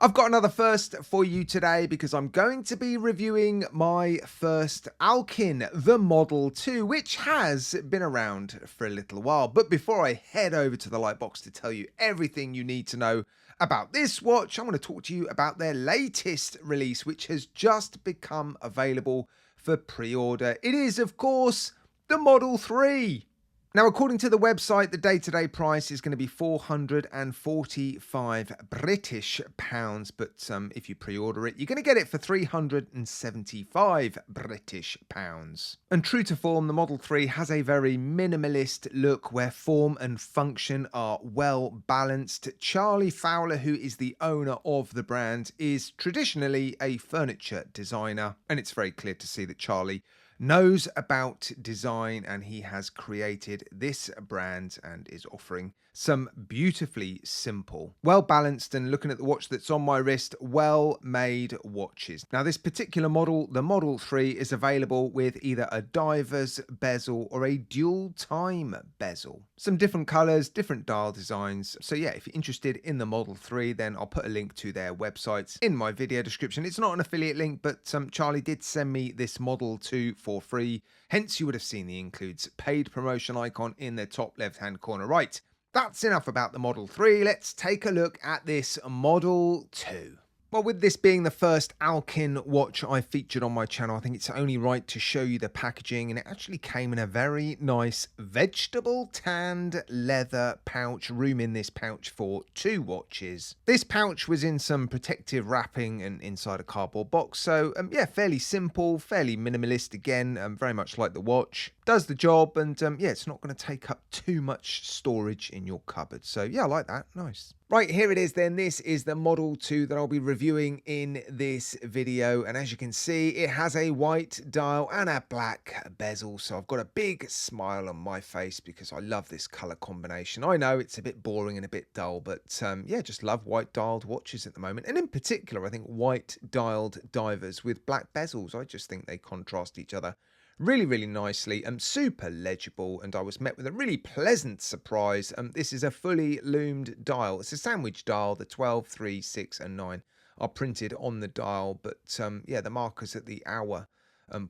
I've got another first for you today because I'm going to be reviewing my first Alkin, the Model 2, which has been around for a little while. But before I head over to the Lightbox to tell you everything you need to know about this watch, I'm going to talk to you about their latest release, which has just become available for pre-order. It is, of course, the Model 3. Now, according to the website, the day-to-day price is going to be £445 British pounds, but if you pre-order it, you're going to get it for £375 British pounds. And true to form, the Model 3 has a very minimalist look where form and function are well balanced. Charlie Fowler, who is the owner of the brand, is traditionally a furniture designer, and it's very clear to see that Charlie knows about design, and he has created this brand and is offering some beautifully simple, well balanced, and looking at the watch that's on my wrist, well made watches. Now, this particular model, the Model 3, is available with either a diver's bezel or a dual time bezel. Some different colors, different dial designs. So yeah, if you're interested in the Model 3, then I'll put a link to their websites in my video description. It's not an affiliate link, but Charlie did send me this Model 2 for free. Hence, you would have seen the includes paid promotion icon in the top left-hand corner. Right, that's enough about the Model 3. Let's take a look at this Model 2. Well, with this being the first Alkin watch I featured on my channel, I think it's only right to show you the packaging, and it actually came in a very nice vegetable tanned leather pouch, room in this pouch for 2 watches. This pouch was in some protective wrapping and inside a cardboard box, so yeah, fairly simple, fairly minimalist again, very much like the watch. Does the job, and yeah, it's not going to take up too much storage in your cupboard, so yeah, I like that, nice. Right, here it is then. This is the Model 2 that I'll be reviewing in this video. And as you can see, it has a white dial and a black bezel. So I've got a big smile on my face because I love this color combination. I know it's a bit boring and a bit dull, but yeah, just love white dialed watches at the moment. And in particular, I think white dialed divers with black bezels, I just think they contrast each other really nicely, super legible, and I was met with a really pleasant surprise. This is a fully loomed dial. It's a sandwich dial. The 12, 3, 6 and 9 are printed on the dial, but yeah, the markers at the hour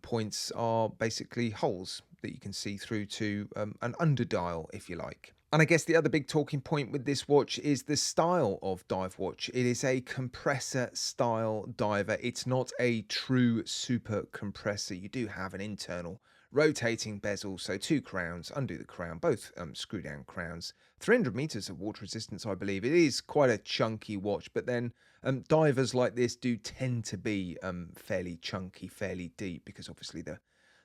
points are basically holes that you can see through to an underdial, if you like. And I guess the other big talking point with this watch is the style of dive watch. It is a compressor style diver. It's not a true super compressor. You do have an internal rotating bezel, so 2 crowns, undo the crown, both screw down crowns, 300 meters of water resistance, I believe. It is quite a chunky watch, but then divers like this do tend to be fairly chunky, fairly deep, because obviously the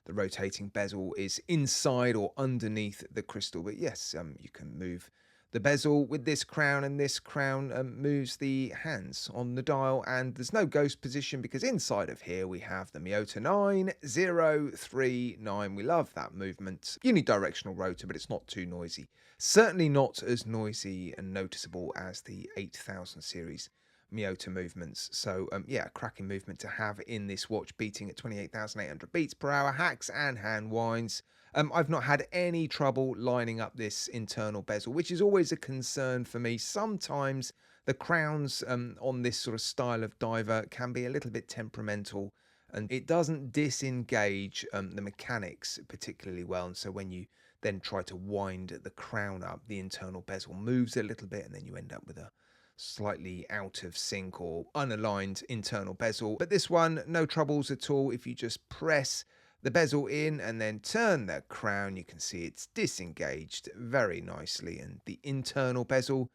rotating bezel is inside or underneath the crystal. But yes, you can move the bezel with this crown, and this crown moves the hands on the dial, and there's no ghost position because inside of here we have the Miyota 9039. We love that movement. Unidirectional rotor, but it's not too noisy. Certainly not as noisy and noticeable as the 8000 series Miyota movements. So yeah, cracking movement to have in this watch, beating at 28,800 beats per hour, hacks and hand winds. I've not had any trouble lining up this internal bezel, which is always a concern for me. Sometimes the crowns on this sort of style of diver can be a little bit temperamental, and it doesn't disengage the mechanics particularly well, and so when you then try to wind the crown up, the internal bezel moves a little bit, and then you end up with a slightly out of sync or unaligned internal bezel. But this one, no troubles at all. If you just press the bezel in and then turn the crown, you can see it's disengaged very nicely, and the internal bezel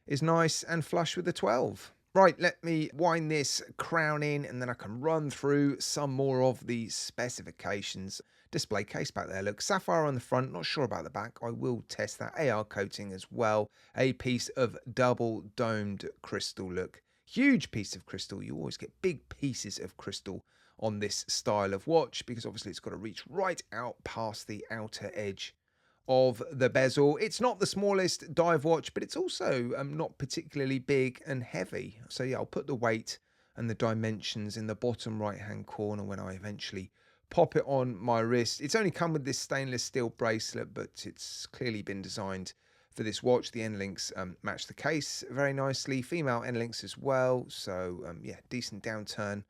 is nice and flush with the 12. Right, let me wind this crown in, and then I can run through some more of the specifications. Display case back there, look, sapphire on the front, not sure about the back. I will test that. AR coating as well. A piece of double domed crystal, look. Huge piece of crystal. You always get big pieces of crystal on this style of watch because obviously it's got to reach right out past the outer edge of the bezel. It's not the smallest dive watch, but it's also not particularly big and heavy. So yeah, I'll put the weight and the dimensions in the bottom right hand corner when I eventually pop it on my wrist. It's only come with this stainless steel bracelet, but it's clearly been designed for this watch. The end links match the case very nicely. Female end links as well. So yeah, decent downturn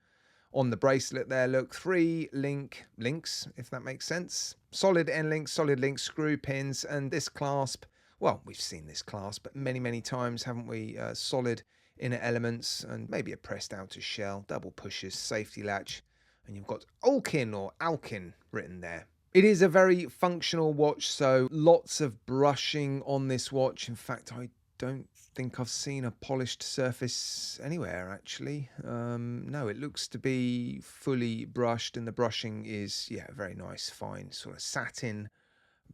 on the bracelet there. Look, 3 links, if that makes sense. Solid end links, solid links, screw pins, and this clasp. Well, we've seen this clasp many times, haven't we? Solid inner elements and maybe a pressed outer shell, double pushes, safety latch, and you've got Alkin written there. It is a very functional watch, so lots of brushing on this watch. In fact, I don't think I've seen a polished surface anywhere, actually. No, it looks to be fully brushed, and the brushing is, yeah, very nice, fine, sort of satin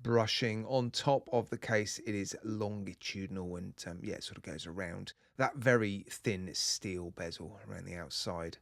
brushing. On top of the case, it is longitudinal, and yeah, it sort of goes around that very thin steel bezel around the outside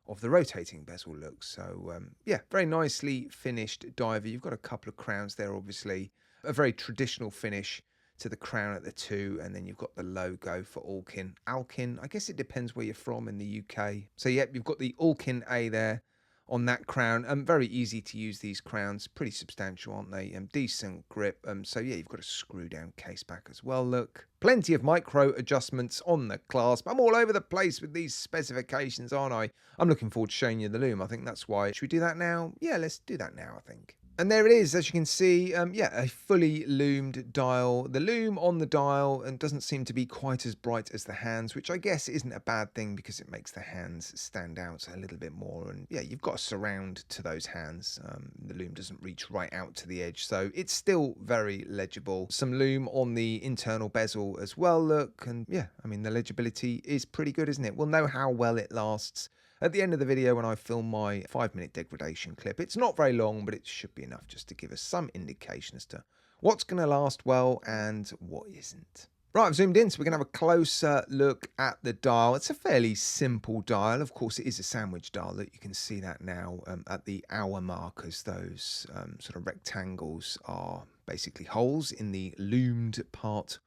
of the rotating bezel look. So yeah, very nicely finished diver. You've got a couple of crowns there, obviously a very traditional finish to the crown at the 2, and then you've got the logo for Alkin. I guess it depends where you're from in the UK. So yep, you've got the Alkin A there on that crown. Very easy to use, these crowns, pretty substantial, aren't they? Decent grip. So yeah, you've got a screw down case back as well. Look, plenty of micro adjustments on the clasp. I'm all over the place with these specifications, aren't I? I'm looking forward to showing you the loom. I think that's why. Should we do that now? Yeah, let's do that now, I think. And there it is, as you can see, yeah, a fully loomed dial. The loom on the dial and doesn't seem to be quite as bright as the hands, which I guess isn't a bad thing because it makes the hands stand out a little bit more. And yeah, you've got a surround to those hands. The loom doesn't reach right out to the edge, so it's still very legible. Some loom on the internal bezel as well, look, and yeah, I mean, the legibility is pretty good, isn't it? We'll know how well it lasts at the end of the video when I film my 5-minute degradation clip. It's not very long, but it should be enough just to give us some indication as to what's going to last well and what isn't. Right, I've zoomed in, so we're going to have a closer look at the dial. It's a fairly simple dial. Of course, it is a sandwich dial. That you can see that now at the hour markers. Those sort of rectangles are basically holes in the loomed part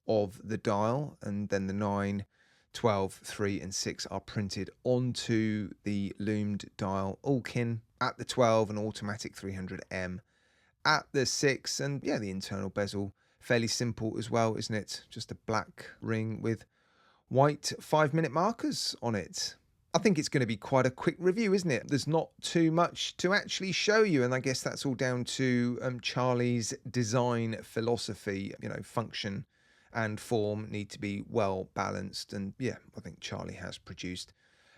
of the dial, and then the 9, 12, 3 and 6 are printed onto the loomed dial. Alkin at the 12, an automatic 300M at the 6, and yeah, the internal bezel, fairly simple as well, isn't it? Just a black ring with white 5-minute markers on it. I think it's going to be quite a quick review, isn't it? There's not too much to actually show you, and I guess that's all down to Charlie's design philosophy. You know, function and form need to be well balanced, and yeah, I think Charlie has produced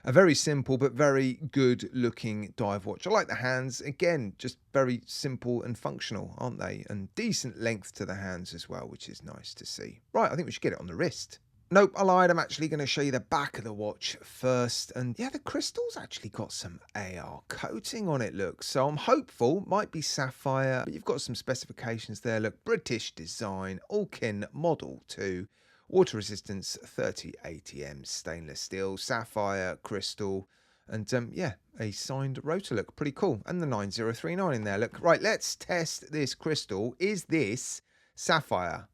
a very simple but very good looking dive watch. I like the hands, again, just very simple and functional, aren't they? And decent length to the hands as well, which is nice to see. Right, I think we should get it on the wrist. Nope, I lied. I'm actually going to show you the back of the watch first. And yeah, the crystal's actually got some AR coating on it, look. So I'm hopeful, might be sapphire, but you've got some specifications there. Look, British design, Alkin Model 2, water resistance 30 ATM, stainless steel, sapphire, crystal, and yeah, a signed rotor, look, pretty cool. And the 9039 in there, look. Right, let's test this crystal. Is this sapphire?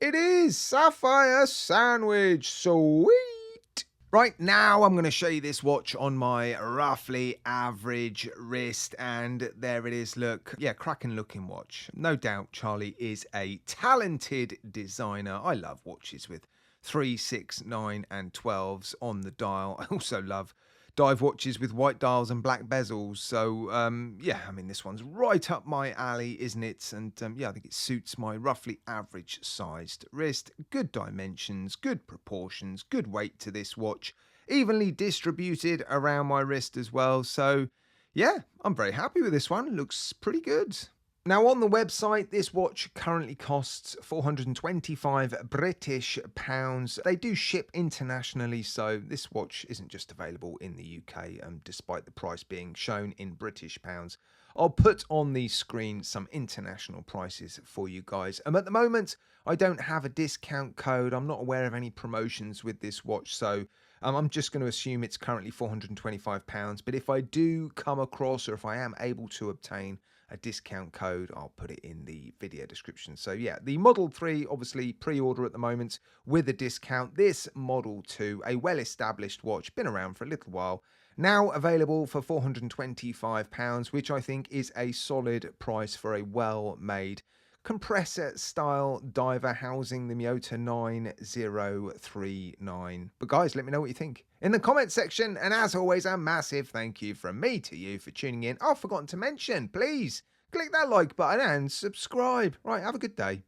It is sapphire sandwich. Sweet. Right, now I'm going to show you this watch on my roughly average wrist, and there it is. Look, yeah, cracking looking watch. No doubt Charlie is a talented designer. I love watches with 3, 6, 9 and 12s on the dial. I also love dive watches with white dials and black bezels. So yeah, I mean, this one's right up my alley, isn't it? And yeah, I think it suits my roughly average sized wrist. Good dimensions, good proportions, good weight to this watch, evenly distributed around my wrist as well. So yeah, I'm very happy with this one. Looks pretty good. Now, on the website, this watch currently costs £425 British pounds. They do ship internationally, so this watch isn't just available in the UK, despite the price being shown in British pounds. I'll put on the screen some international prices for you guys. At the moment, I don't have a discount code. I'm not aware of any promotions with this watch, so I'm just going to assume it's currently £425. But if I do come across, or if I am able to obtain a discount code, I'll put it in the video description. So yeah, the Model 3 obviously pre-order at the moment with a discount. This Model 2, a well-established watch, been around for a little while, now available for £425, which I think is a solid price for a well-made compressor style diver housing the Miyota 9039. But guys, let me know what you think in the comment section. And as always, a massive thank you from me to you for tuning in. I've forgotten to mention, please click that like button and subscribe. Right, have a good day.